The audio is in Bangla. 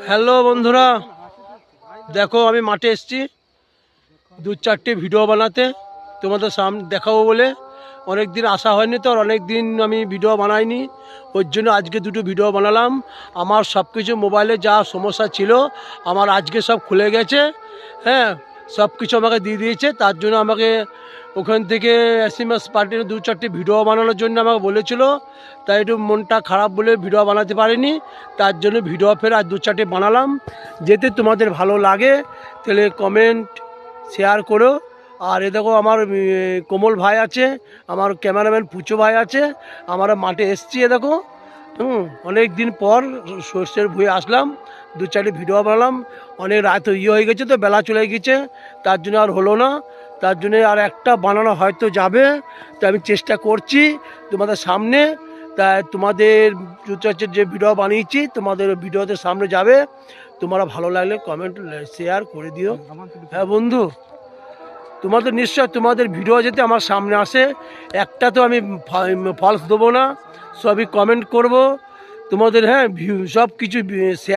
হ্যালো বন্ধুরা, দেখো আমি মাঠে এসেছি 2-4টে ভিডিও বানাতে তোমাদের সামনে দেখাবো বলে। অনেক দিন আসা হয়নি তো, আর অনেক দিন আমি ভিডিও বানাইনি, ওর জন্য আজকে দুটো ভিডিও বানালাম। আমার সব কিছু মোবাইলে যা সমস্যা ছিল আমার আজকে সব খুলে গেছে। হ্যাঁ, সব কিছু আমাকে দিয়ে দিয়েছে, তার জন্য আমাকে ওখান থেকে SMS পার্টির 2-4টে ভিডিও বানানোর জন্য আমাকে বলেছিল, তাই একটু মনটা খারাপ বলে ভিডিও বানাতে পারিনি। তার জন্য ভিডিও ফের আজ 2-4টে বানালাম। যেতে তোমাদের ভালো লাগে তাহলে কমেন্ট শেয়ার করো। আর এ দেখো আমার কোমল ভাই আছে, আমার ক্যামেরাম্যান পুচো ভাই আছে, আমরা মাঠে এসছি। এ দেখো অনেক দিন পর সর্ষের ভুঁয়ে আসলাম, 2-4টে ভিডিও বানালাম। অনেক রাত হয়ে গেছে তো, বেলা চলে গেছে, তার জন্য আর হলো না। তার জন্য আর একটা বানানো হয়তো যাবে, তো আমি চেষ্টা করছি তোমাদের সামনে। তাই তোমাদের যে ভিডিও বানিয়েছি তোমাদের ভিডিওতে সামনে যাবে। তোমরা ভালো লাগলে কমেন্ট শেয়ার করে দিও। হ্যাঁ বন্ধু, তোমাদের নিশ্চয় তোমাদের ভিডিও যাতে আমার সামনে আসে, একটা তো আমি ফলস দেবো না, সবই কমেন্ট করব তোমাদের। হ্যাঁ, সব কিছু